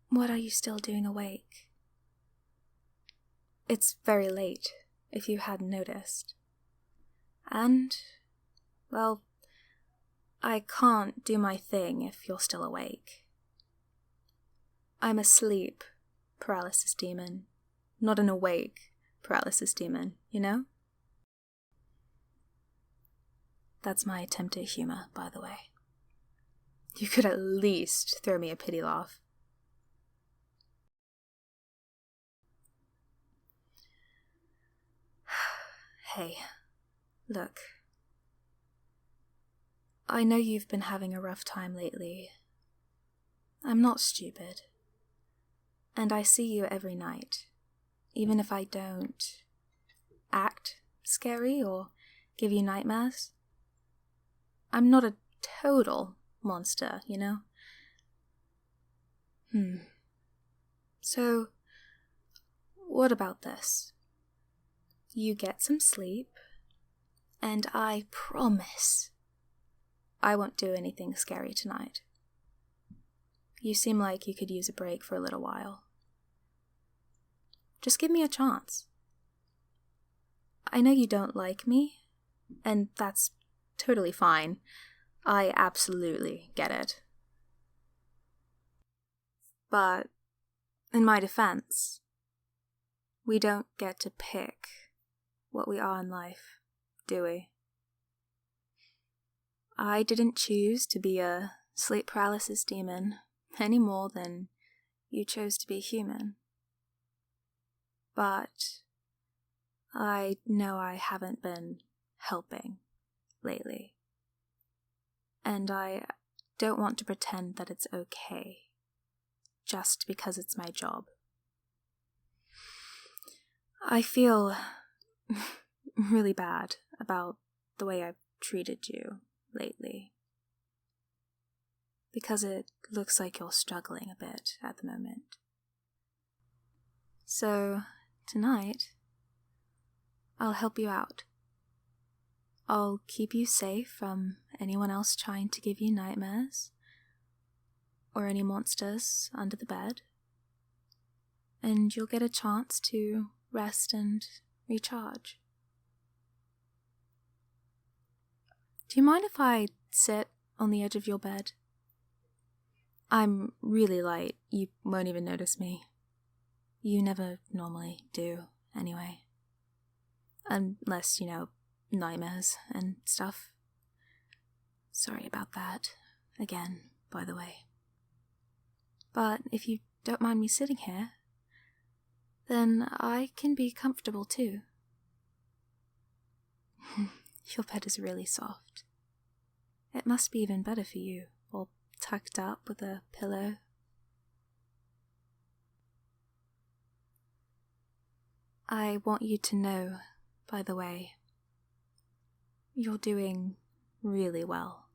What are you still doing awake? It's very late, if you hadn't noticed. And, well, I can't do my thing if you're still awake. I'm a sleep paralysis demon, not an awake paralysis demon, you know? That's my attempt at humor, by the way. You could at least throw me a pity laugh. Hey, look. I know you've been having a rough time lately. I'm not stupid. And I see you every night, even if I don't act scary or give you nightmares. I'm not a total monster, you know? So, what about this? You get some sleep, and I promise I won't do anything scary tonight. You seem like you could use a break for a little while. Just give me a chance. I know you don't like me, and that's totally fine. I absolutely get it. But, in my defense, we don't get to pick what we are in life, do we? I didn't choose to be a sleep paralysis demon any more than you chose to be human. But I know I haven't been helping lately. And I don't want to pretend that it's okay, just because it's my job. I feel really bad about the way I've treated you lately, because it looks like you're struggling a bit at the moment. So, tonight, I'll help you out. I'll keep you safe from anyone else trying to give you nightmares, or any monsters under the bed, and you'll get a chance to rest and recharge. Do you mind if I sit on the edge of your bed? I'm really light. You won't even notice me. You never normally do, anyway. Unless, nightmares and stuff. Sorry about that. Again, by the way. But if you don't mind me sitting here, then I can be comfortable too. Your bed is really soft. It must be even better for you, all tucked up with a pillow. I want you to know, by the way, you're doing really well.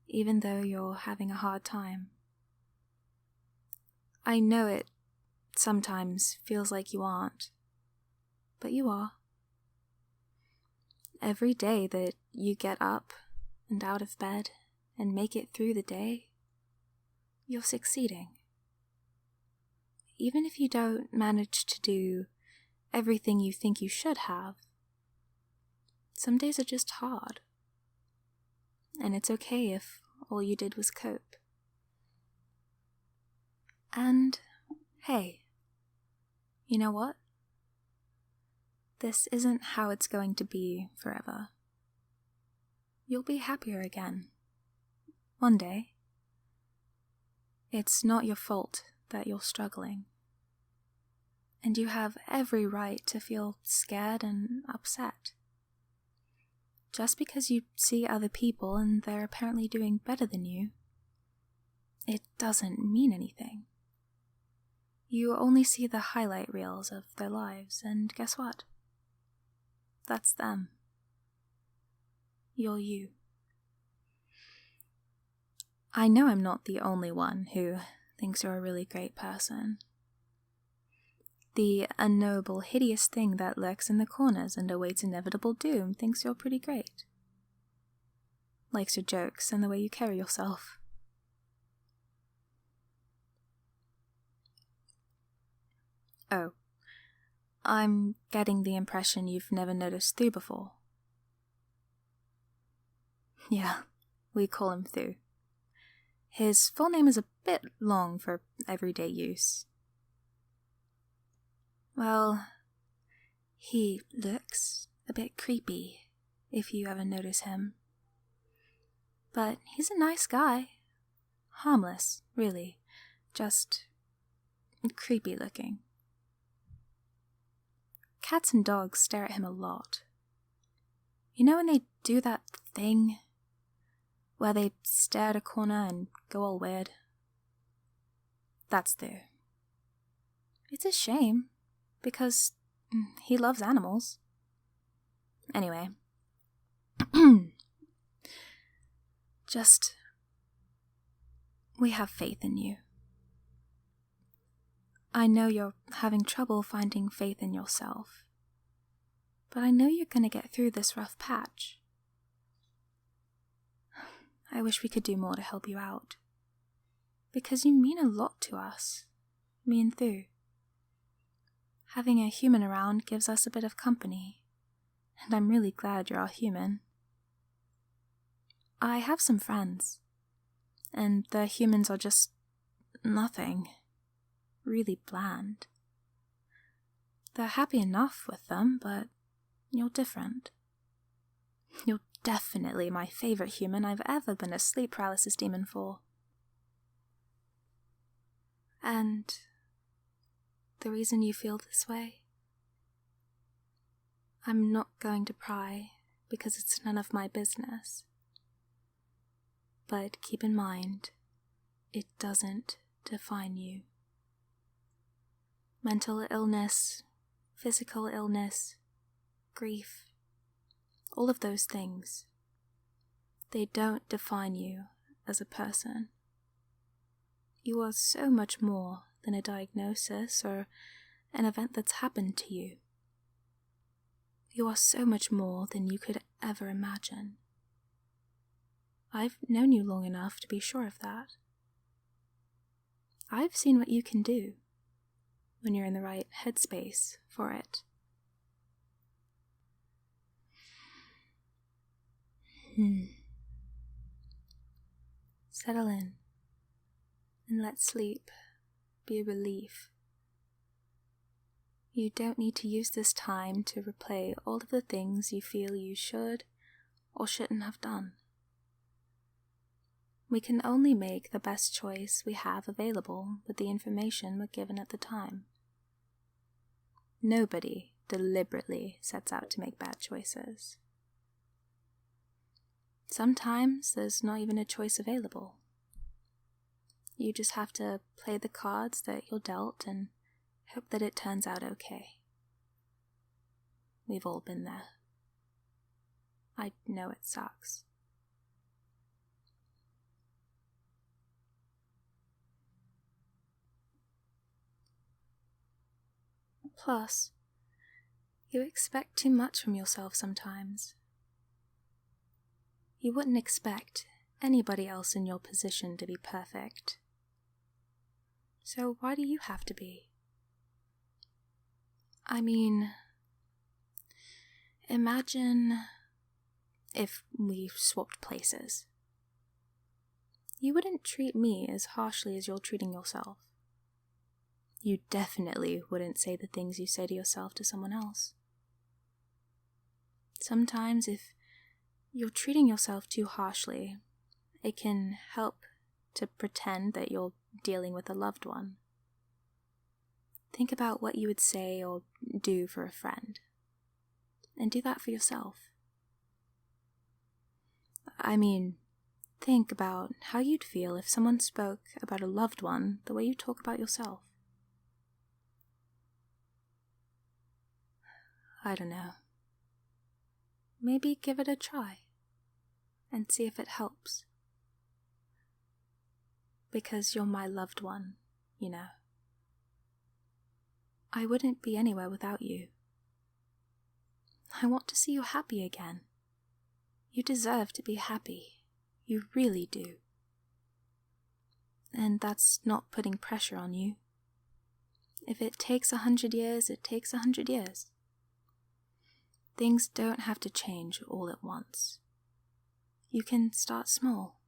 Even though you're having a hard time. I know it sometimes feels like you aren't, but you are. Every day that you get up and out of bed and make it through the day, you're succeeding. Even if you don't manage to do everything you think you should have, some days are just hard. And it's okay if all you did was cope. And, hey, you know what? This isn't how it's going to be forever. You'll be happier again. One day. It's not your fault that you're struggling. And you have every right to feel scared and upset. Just because you see other people and they're apparently doing better than you, it doesn't mean anything. You only see the highlight reels of their lives, and guess what? That's them. You're you. I know I'm not the only one who thinks you're a really great person. The unknowable, hideous thing that lurks in the corners and awaits inevitable doom thinks you're pretty great. likes your jokes and the way you carry yourself. Oh, I'm getting the impression you've never noticed Thu before. Yeah, we call him Thu. His full name is a bit long for everyday use. Well, he looks a bit creepy, if you ever notice him. But he's a nice guy. Harmless, really. Just creepy looking. Cats and dogs stare at him a lot. You know when they do that thing where they stare at a corner and go all weird? That's Thu. It's a shame, because he loves animals. Anyway. We have faith in you. I know you're having trouble finding faith in yourself, but I know you're going to get through this rough patch. I wish we could do more to help you out, because you mean a lot to us, me and Thu. Having a human around gives us a bit of company, and I'm really glad you're our human. I have some friends, and their humans are just nothing. Really bland. They're happy enough with them, but you're different. You're definitely my favorite human I've ever been a sleep paralysis demon for. And the reason you feel this way? I'm not going to pry, because it's none of my business. But keep in mind, it doesn't define you. Mental illness, physical illness, grief, all of those things, they don't define you as a person. You are so much more than a diagnosis or an event that's happened to you. You are so much more than you could ever imagine. I've known you long enough to be sure of that. I've seen what you can do when you're in the right headspace for it. Settle in and let sleep be a relief. You don't need to use this time to replay all of the things you feel you should or shouldn't have done. We can only make the best choice we have available with the information we're given at the time. Nobody deliberately sets out to make bad choices. Sometimes there's not even a choice available. You just have to play the cards that you're dealt and hope that it turns out okay. We've all been there. I know it sucks. Plus, you expect too much from yourself sometimes. You wouldn't expect anybody else in your position to be perfect. So why do you have to be? I mean, imagine if we swapped places. You wouldn't treat me as harshly as you're treating yourself. You definitely wouldn't say the things you say to yourself to someone else. Sometimes if you're treating yourself too harshly, it can help to pretend that you're dealing with a loved one. Think about what you would say or do for a friend, and do that for yourself. I mean, think about how you'd feel if someone spoke about a loved one the way you talk about yourself. I don't know. Maybe give it a try and see if it helps. Because you're my loved one, you know. I wouldn't be anywhere without you. I want to see you happy again. You deserve to be happy. You really do. And that's not putting pressure on you. If it takes 100 years, it takes 100 years. Things don't have to change all at once. You can start small.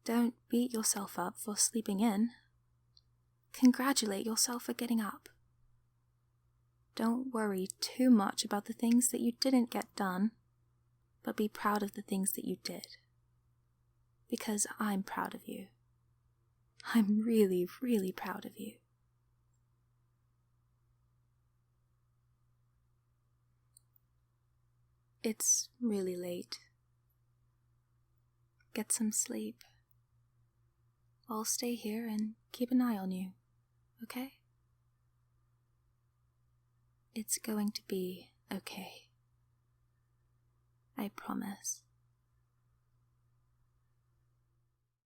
Don't beat yourself up for sleeping in. Congratulate yourself for getting up. Don't worry too much about the things that you didn't get done, but be proud of the things that you did. Because I'm proud of you. I'm really, really proud of you. It's really late. Get some sleep. I'll stay here and keep an eye on you, okay? It's going to be okay. I promise.